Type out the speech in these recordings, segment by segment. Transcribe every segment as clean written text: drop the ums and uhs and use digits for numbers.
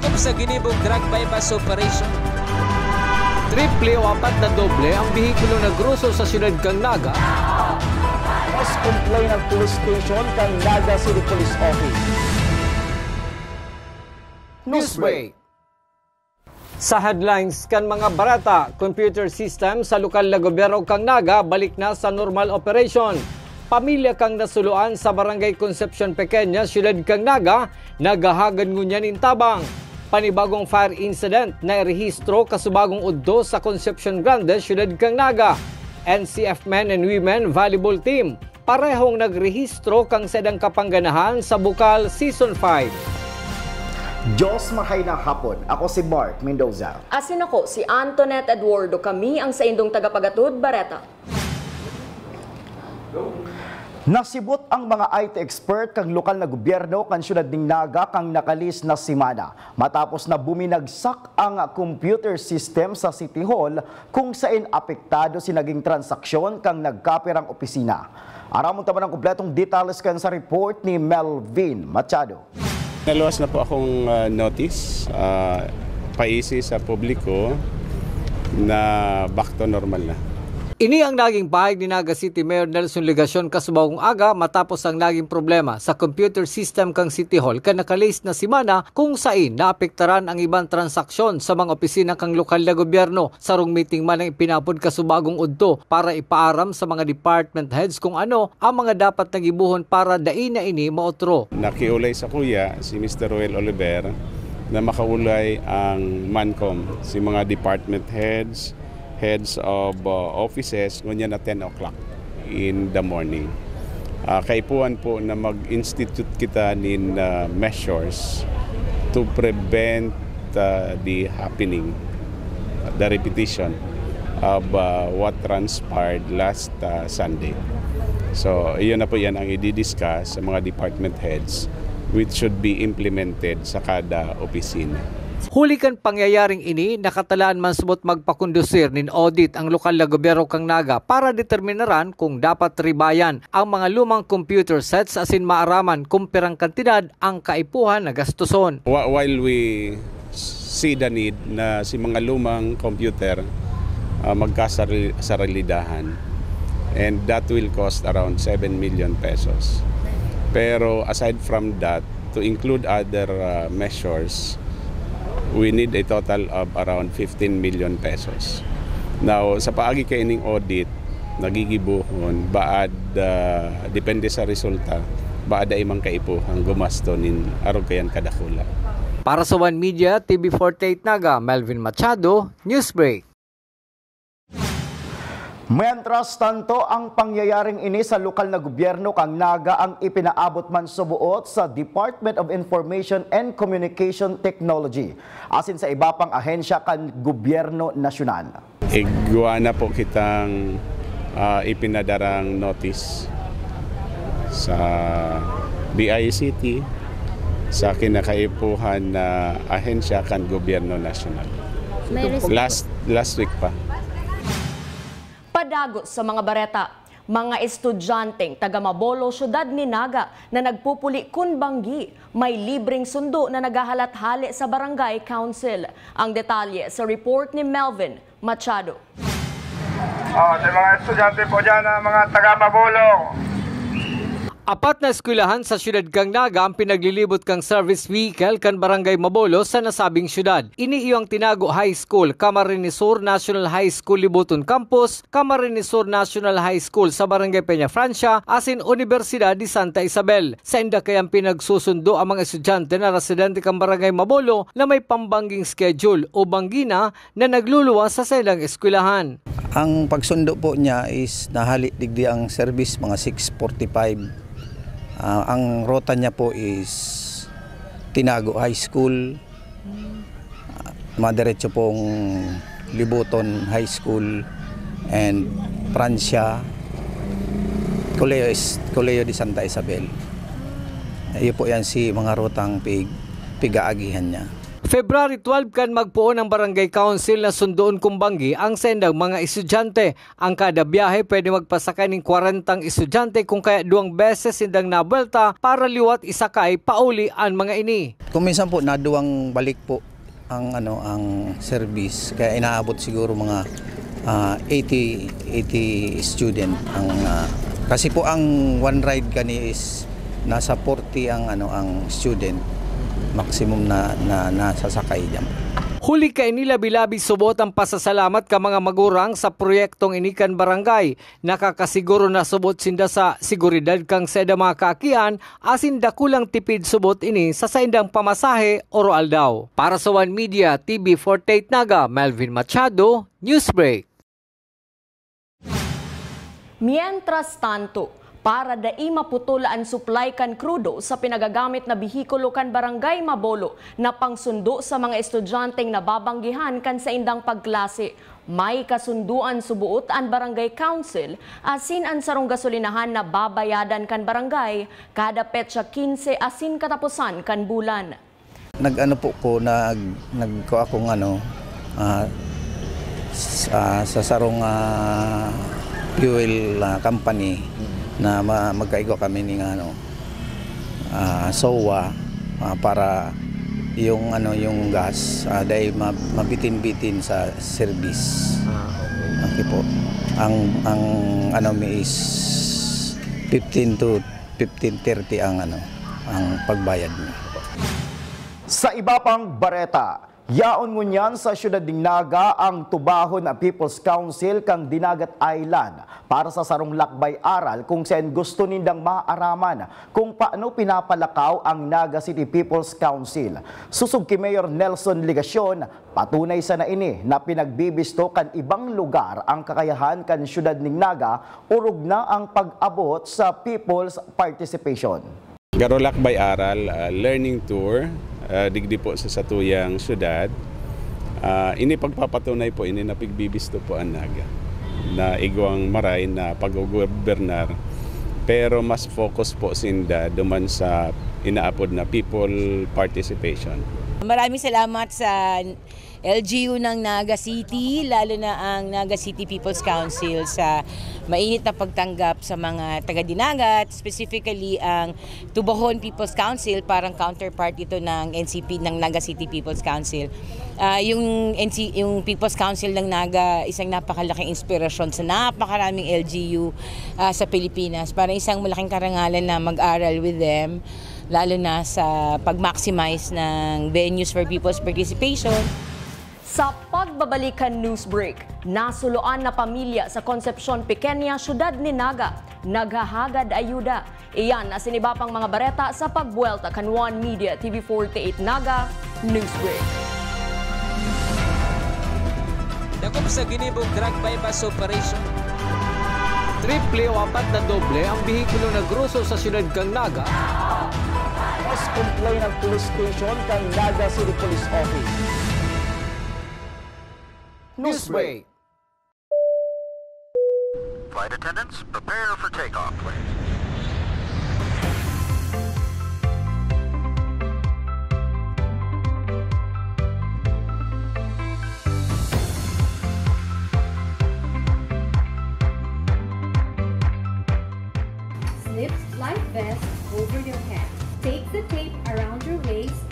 hukom sa ginibong drug bypass operation. Triple o 4 na doble ang bihikulong nagruso sa siyudad kang Naga. Mas complain ng police station kang Naga City Police Office. Newsbreak. Sa headlines kan mga barata, computer system sa lokal na gobyerno kang Naga balik na sa normal operation. Pamilya kang nasuluan sa Barangay Concepcion Pequeña, siyudad kang Naga, nagahagan ngunyan intabang. Panibagong fire incident na irehistro kasubagong uddo sa Concepcion Grande, siyudad kang Naga. NCF Men and Women Volleyball Team parehong nagrehistro kang sedang kapangganahan sa Bukal Season 5. Diyos mahay na hapon. Ako si Mark Mendoza. Asin ako si Antoinette Eduardo. Kami ang sa indong tagapagatud Bareta. Nasibot ang mga IT expert kang lokal na gobyerno kan siyudad ning Naga kang nakalis na simana matapos na buminagsak ang computer system sa City Hall kung saan apektado si naging transaksyon kang nagkapirang opisina. Aramon taman ang kumpletong details kan sa report ni Melvin Machado. Naluwas na po akong notice, paisi sa publiko na back to normal na. Ini ang naging pahayag ni Naga City Mayor Nelson Legacion kasubagong aga matapos ang naging problema sa computer system kang City Hall kan nakalis na simana kung saan naapektaran ang ibang transaksyon sa mga opisina kang lokal na gobyerno. Sarong meeting man ang ipinapod kasubagong udto para ipaaram sa mga department heads kung ano ang mga dapat nagibuhon para daina ini maotro. Nakiulay sa kuya si Mr. Roel Oliver na makaulay ang MANCOM, si mga department heads of offices ngunyan na 10 o'clock in the morning. Kaipuan po na mag-institute kita nin measures to prevent the happening, the repetition of what transpired last Sunday. So, iyon na po yan ang i-discuss sa mga department heads which should be implemented sa kada opisina. Hulikan pangyayaring ini, nakatalaan man subot magpakondusir nin audit ang lokal na gobyerno kang Naga para determinaran kung dapat ribayan ang mga lumang computer sets asin maaraman kung pirang kantidad ang kaipuhan na gastuson. While we see the need na si mga lumang computer magkasarilidahan, and that will cost around 7 million pesos. Pero aside from that, to include other measures, we need a total of around 15 million pesos. Now, sa paagi kaining audit, nagigibuhon, baad, depende sa resulta, baad ay mang kaipuhang gumasto nin arog kayan kadakula. Para sa One Media, TV48 Naga, Melvin Machado, Newsbreak. Mientras tanto, ang pangyayaring ini sa lokal na gobyerno kang Naga ang ipinaabot man subuot sa Department of Information and Communication Technology asin sa iba pang ahensya kan gobyerno nasyonal. Igwa na po kitang ipinadarang notice sa DICT sa kinakaipuhan na ahensya kan gobyerno nasyonal. Last week pa. Padagot sa mga bareta, mga estudyanteng taga Mabolo, syudad ni Naga na nagpupuli kun banggi, may libreng sundo na nagahalat-hali sa barangay council. Ang detalye sa report ni Melvin Machado. Sa mga estudyante po dyan, mga taga Mabolo. Apat na eskwelahan sa siyudad kang Naga ang pinaglilibot kang service vehicle kan Barangay Mabolo sa nasabing siyudad. Ini iyong Tinago High School, Camarines Sur National High School Libuton Campus, Camarines Sur National High School sa Barangay Peña Francia, asin Universidad de Santa Isabel. Sa inda kayang pinagsusundo ang mga estudyante na residente kang Barangay Mabolo na may pambangging schedule o banggina na nagluluwa sa silang eskwelahan. Ang pagsundo po niya is nahali digdi ang service mga 6:45. Ang rota niya po is Tinago High School, madiretso pong Libuton High School, and Francia, Colegio de Santa Isabel. Iyo po yan si mga rotang pigaagihan niya. February 12 kan magpuo ng Barangay Council na sundoon kumbanggi ang sendang mga estudyante. Ang kada biyahe pwede magpasakay ng 40 estudyante kung kaya 2 beses sindang nabuelta para liwat isakay pauli ang mga ini. Kung minsan po naduwang balik po ang service, kaya inaabot siguro mga 80 student ang kasi po ang one ride kani is nasa 40 ang student maximum na nasasakay diyan. Huli kay nilabi-labi subot ang pasasalamat ka mga magurang sa proyektong inikan barangay. Nakakasiguro na subot sinda sa seguridad kang seda mga kaakian asin dakulang tipid subot ini sa saindang pamasahe o roal daw. Para sa One Media TV 48 Naga, Melvin Machado, Newsbreak. Mientras tanto, para dai maputula ang supply kan krudo sa pinagagamit na bihikulo kan Barangay Mabolo na pangsundo sa mga estudyanteng nababanggihan kan sa indang pagklase. May kasunduan subuot ang Barangay Council asin ang sarong gasolinahan na babayadan kan barangay kada petsa 15 asin katapusan kan bulan. Sa sarong fuel company na magkaigo kami ng SOA para yung gas dahil mabitin-bitin sa service. Okay po. Ang is 15 to 15:30 ang pagbayad niya. Sa iba pang bareta, yaon ngunyan sa siyudad ng Naga ang tubahon na People's Council kang Dinagat Island para sa sarong lakbay-aral kung saan gusto nindang maaraman kung paano pinapalakaw ang Naga City People's Council. Susug ki Mayor Nelson Ligacion, patunay sa naini na pinagbibisto kan ibang lugar ang kakayahan kan siyudad ng Naga, urog na ang pag-abot sa people's participation. Garo lakbay-aral, learning tour, digdi po sa satuyang syudad. Ini pagpapatunay po, ini napigbibisto po ang Naga na igwang maray na pag-gobernar, pero mas focus po sinda duman sa inaapod na people participation. Maraming salamat sa LGU ng Naga City, lalo na ang Naga City People's Council sa mainit na pagtanggap sa mga taga-Dinagat, specifically ang Tubahon People's Council, parang counterpart ito ng NCP ng Naga City People's Council. Yung People's Council ng Naga, isang napakalaking inspirasyon sa napakaraming LGU sa Pilipinas. Parang isang malaking karangalan na mag-aral with them, lalo na sa pag-maximize ng venues for people's participation. Sa pagbabalikan news break, nasuluan na pamilya sa Concepcion Pequeña, siyudad ni Naga, naghahagad ayuda. Iyan na sinibapang mga bareta sa pagbuelta kan One Media TV 48 Naga News Break. Dakop sa ginibong drug bypass operation. Triple o 4 na doble ang bihikulo na gruso sa siyudad kang Naga. Mas complain ng police station kang Naga City Police Office. Newsbreak. Flight attendants, prepare for takeoff, please. Slip life vest over your head. Take the tape around your waist.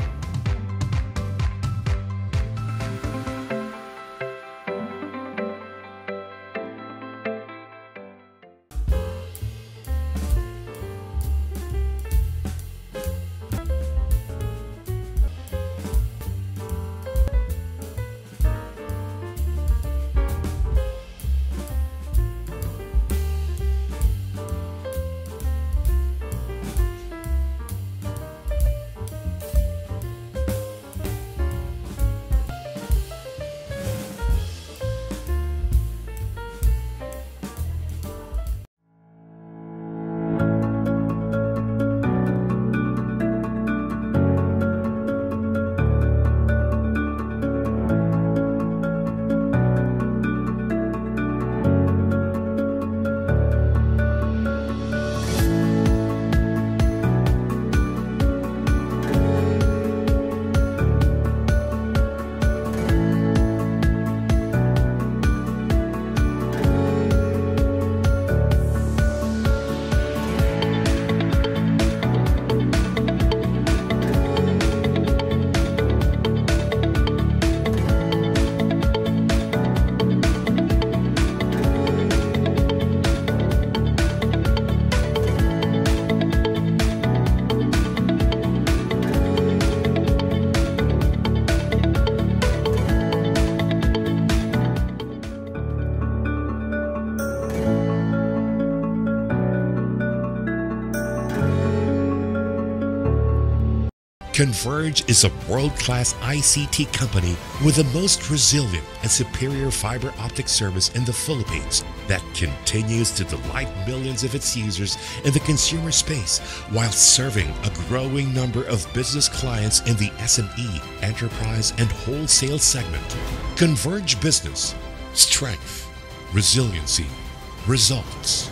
Converge is a world-class ICT company with the most resilient and superior fiber optic service in the Philippines that continues to delight millions of its users in the consumer space while serving a growing number of business clients in the SME, enterprise, and wholesale segment. Converge Business. Strength. Resiliency. Results.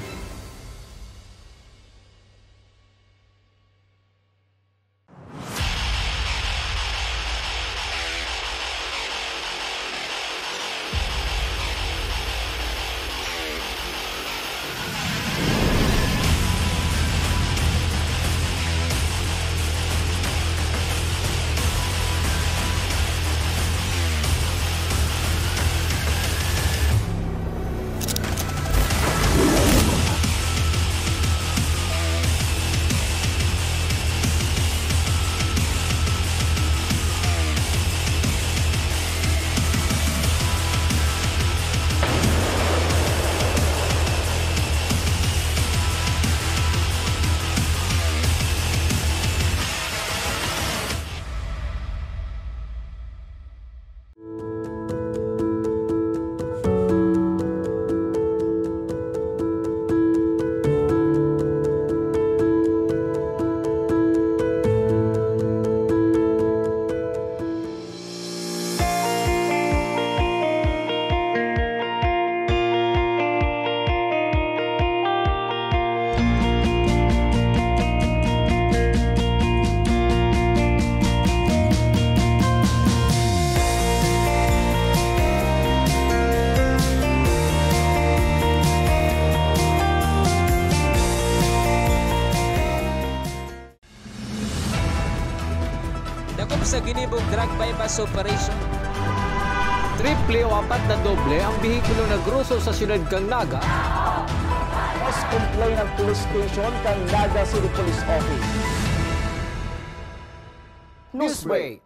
Sa ginibong drug bypass operation. Triple o 4 na doble ang bihikulo na gruso sa siyudad kang Naga. Mas complain ng police station kang Naga City Police Office. Newsbreak.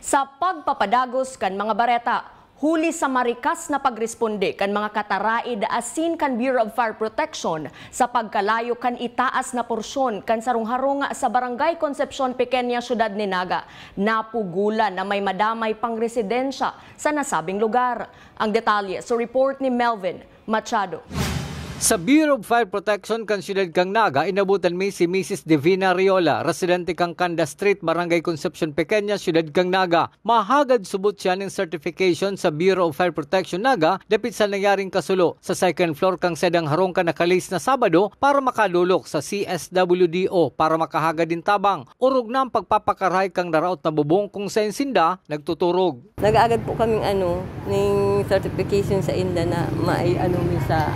Sa pagpapadagos kan mga bareta, huli sa marikas na pagresponde kan mga kataraid asin kan Bureau of Fire Protection sa pagkalayo kan itaas na porsyon kan sarong-harong sa Barangay Concepcion Pequeña, Syudad ni Naga. Napugulan na may madamay pang residensya sa nasabing lugar. Ang detalye sa report ni Melvin Machado. Sa Bureau of Fire Protection kan siyudad kang Naga, inabutan mi si Mrs. Divina Riola, residente kang Kanda Street, Barangay Concepcion Pequeña, Siyudad kang Naga. Mahagad subot siya ng certification sa Bureau of Fire Protection Naga dapit sa nangyaring kasulo sa second floor kang sedang harong ka nakalis na Sabado para makalulok sa CSWDO para makahagad din tabang. Urog na ang pagpapakaray kang naraot na bubong kung sa insinda nagtuturog. Nag-aagad po kaming ng certification sa inda na mi sa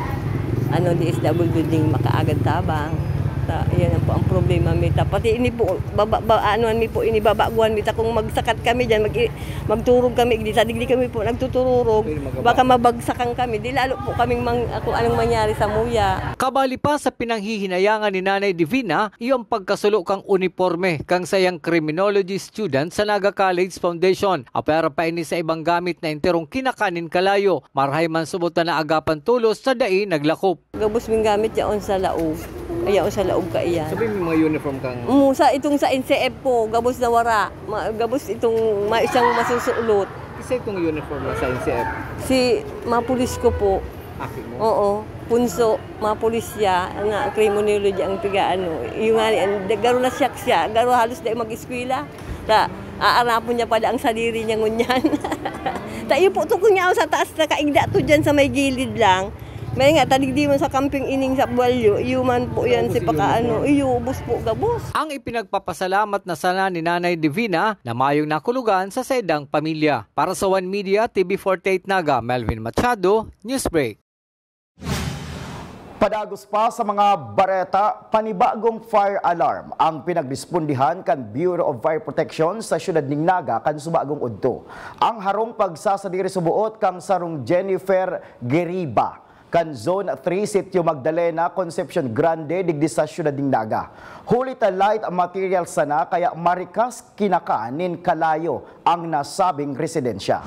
DSWD ding makaagad tabang. Yan po ang problema mi. Pati ini po inibabaguan mi ta kung magsakat kami diyan magturog kami di kami po nagtuturog. Baka mabagsakan kami. Di lalo po kaming kung anong mangyari sa muya. Kabali pa sa pinanghihinayangan ni Nanay Divina, iyong pagkasulo kang uniforme kang sayang criminology student sa Naga College Foundation. Apera pa ini sa ibang gamit na enterong kinakanin kalayo. Marhay man subutan na agapan tulos sa dai naglakop. Gabos ming gamit yaon sa laog. Ayaw sa laog ka iyan. Sabi mo mga uniform kang? Sa NCF po, gabos na wara. Gabos itong isang masusulot. Isa itong uniform sa NCF? Si mapulis ko po. Aki mo? Oo. Punso, mapulisya, nga criminology ang yung garo na siya, garo halos na mag-eskwela. Aarapon niya pala ang saliri niya ngunyan. Tayo po, tukong niya sa taas na kaigda to dyan sa may gilid lang. May nga, taligdi man sa camping ining sa Buwalyo, iuman po yan si iubos po gabos. Ang ipinagpapasalamat na sana ni Nanay Divina na mayong nakulugan sa sedang pamilya. Para sa One Media, TV48 Naga, Melvin Machado, Newsbreak. Padagos pa sa mga bareta, panibagong fire alarm ang pinagrespondihan kan Bureau of Fire Protection sa siyudad ning Naga kan subagong udto. Ang harong pagsasadiri subuot kang sarong Jennifer Geriba kan Zone 3, Sitio Magdalena, Concepcion Grande, digdi sa siyudad ning Naga. Huli ta light material sana kaya marikas kinakanin kalayo ang nasabing residensya.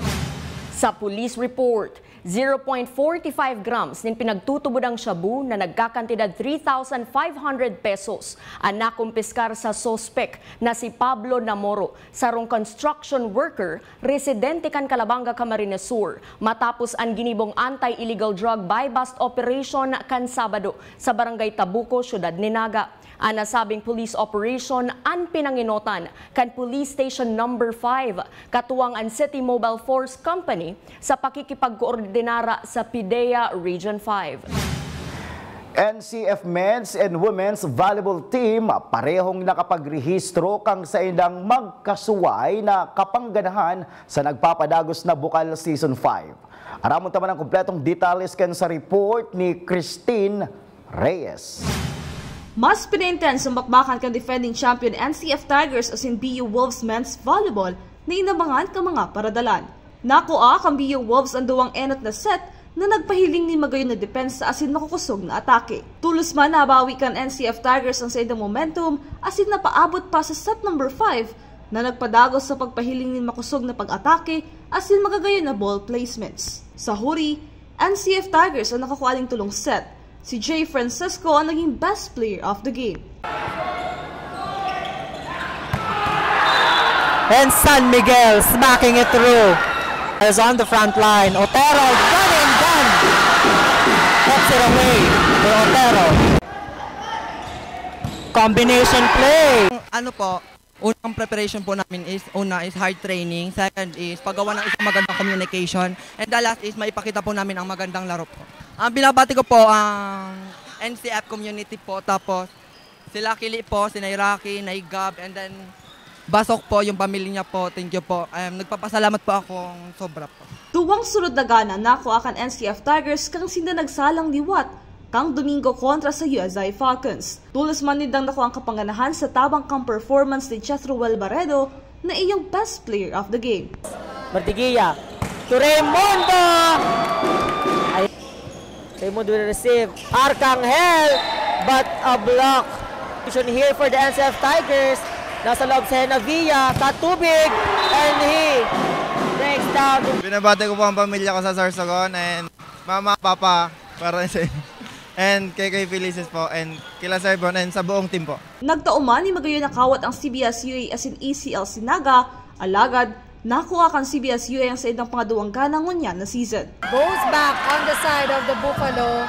Sa police report, 0.45 grams nin pinagtutubod ang shabu na nagkakantidad 3,500 pesos ang nakumpiskar sa sospek na si Pablo Namoro, sarong construction worker, residente kan Calabanga, Camarines Sur, matapos ang ginibong anti-illegal drug buy-bust operation kan Sabado sa Barangay Tabuco, Syudad ni Naga. Ang nasabing police operation ang pinanginotan kan Police Station No. 5 katuwang ang City Mobile Force Company sa pakikipagkoordinara sa PIDEA Region 5. NCF Men's and Women's Volleyball Team parehong nakapagrehistro kang sa indang magkasuway na kapangganahan sa nagpapadagos na Bukal Season 5. Aramon taman ang kompletong detalles kan sa report ni Christine Reyes. Mas pina-intense ang bakbakan kan defending champion NCF Tigers as in BU Wolves Men's Volleyball na inabangan ka mga paradalan. Nakuha kang BU Wolves ang duwang enot na set na nagpahiling ni magayon na depensa asin makukusog na atake. Tulos man nabawi kan NCF Tigers ang sa idang momentum asin napaabot pa sa set number 5 na nagpadagos sa pagpahiling ni makusog na pag-atake asin magagayon na ball placements. Sa huri, NCF Tigers ang nakakualing tulong set. Si Jay Francisco ang naging best player of the game. And San Miguel smacking it through. Is on the front line. Otero running gun. Puts it away for Otero. Combination play. Ano po, unang preparation po namin is, una is hard training, second is paggawa ng isang magandang communication, and the last is maipakita po namin ang magandang laro po. Ang binabati ko po ang NCF community po, tapos sila Kili po, si Nairaki, Naigab, and then Basok po, yung pamilya niya po, thank you po. Nagpapasalamat po akong sobra po. Tuwang sunod na gana nakuha kan NCF Tigers kang sinda nagsalang liwat kang Domingo kontra sa USI Falcons. Tulos man nidang nakuha ang kapanganahan sa tabang kang performance ni Jethroel Barredo na iyong best player of the game. Martiguilla to Raimundo! Raimundo will receive. Arcangel, but a block. Here for the NCF Tigers. Nasa loob sa Henavilla, katubig, and he breaks down. Binabati ko po ang pamilya ko sa Sorsogon, and mama, papa, para sa and kay Felices po, and kila Sir Bon, and sa buong team po. Nagtauman ni magayon nakawat ang CBS-UA as in ECL Sinaga, alagad, nakuha kang CBS-UA ang sa idang pangaduwang ganang ngunya na season. Goes back on the side of the Buffalo.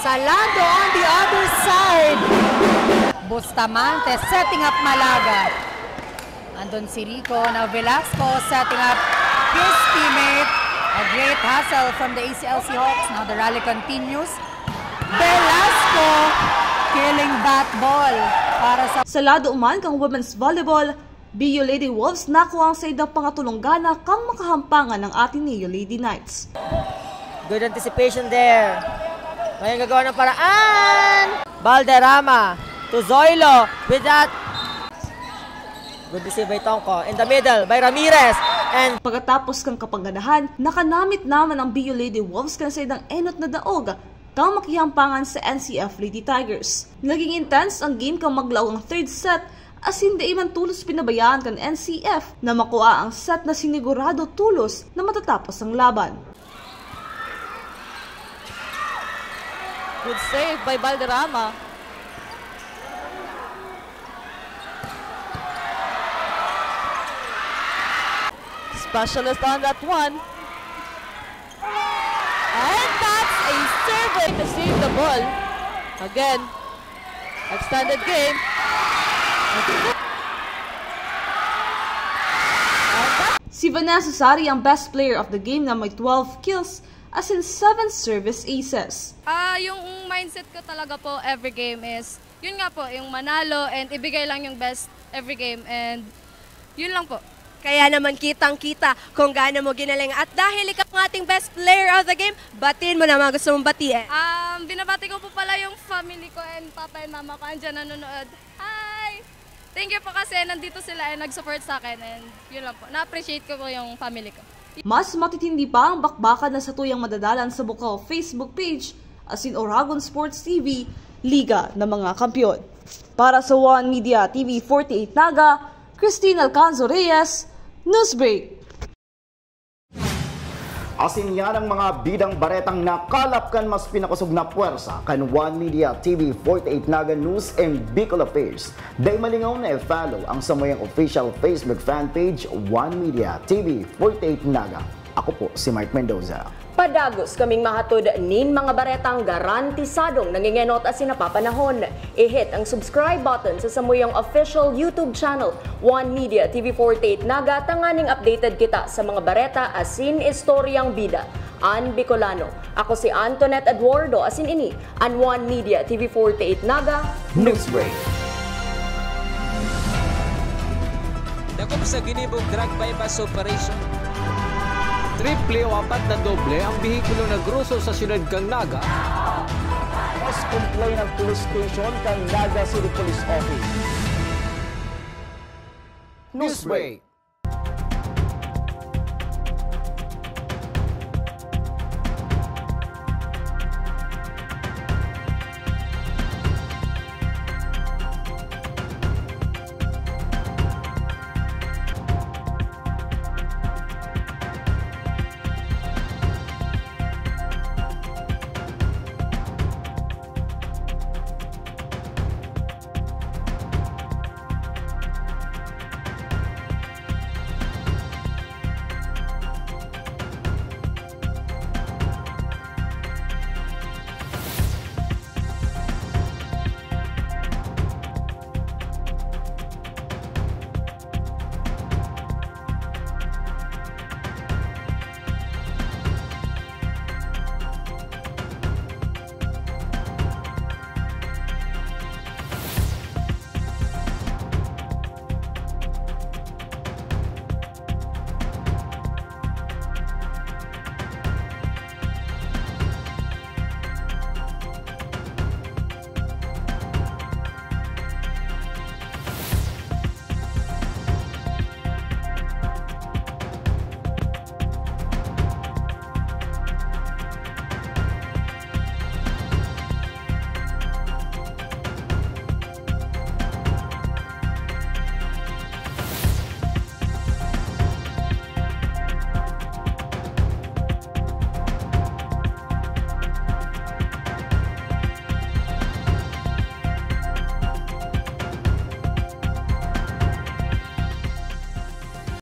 Salado on the other side. Bustamante setting up Malaga. Andun si Rico. Now Velasco setting up his teammate. A great hustle from the ACLC Hawks. Now the rally continues. Velasco killing that ball. Para sa lado uman kang women's volleyball, BU Lady Wolves nakuha ang sa idang pangatulunggana kang makahampangan ng Ateneo Lady Knights. Good anticipation there. Ngayon gagawa ng paraan. Valderrama to Zoilo with that. Good receive by Tongko. In the middle by Ramirez. And pagkatapos kang kapangganahan, nakanamit naman ang BU Lady Wolves kan sa idang enot na daog kang makihampangan sa NCF Lady Tigers. Naging intense ang game kang maglaw ang third set as hindi man tulos pinabayaan kan NCF na makuha ang set na sinigurado tulos na matatapos ang laban. Good save by Valderrama. Specialist on that one. And that's a serve to save the ball. Again, extended game. Si Vanessa Sari ang best player of the game na may 12 kills as in 7 service aces. Yung mindset ko talaga po every game is, yun nga po, yung manalo and ibigay lang yung best every game and yun lang po. Kaya naman kitang-kita kung gaano mo ginaling. At dahil ikaw ang ating best player of the game, batiin mo na mga gusto mong batiin. Binabati ko po pala yung family ko and papa and mama ko andyan nanonood. Hi! Thank you po kasi nandito sila and nag-support sa akin and yun lang po. Na-appreciate ko po yung family ko. Mas matitindi pa ang bakbakan na sa tuyang madadalan sa Bukal Facebook page as in Oragon Sports TV, Liga ng mga Kampiyon. Para sa One Media TV 48 Naga, Christine Alcanzo Reyes, Newsbreak. Asin yan ang mga bidang baretang nakalap kan mas pinakusog na puwersa kan One Media TV 48 Naga News and Bicol Affairs. Day malingaw na i-follow ang samoyang official Facebook fan page One Media TV 48 Naga. Ako po si Mike Mendoza. Padagos kaming mahatod nin mga baretang garantisadong nangingenot as sinapapanahon. I-hit ang subscribe button sa samuyang official YouTube channel, One Media TV 48 Naga, tanganing updated kita sa mga bareta asin istoryang bida. An Bicolano. Ako si Antoinette Eduardo asin ini, an One Media TV 48 Naga News Break. Dakop sa ginibog drug bypass operation. Triple o 4 na doble ang bihikulo na gruso sa siyudad kang Naga. Mas complain ng police station kang Naga City Police Office. Newsbreak.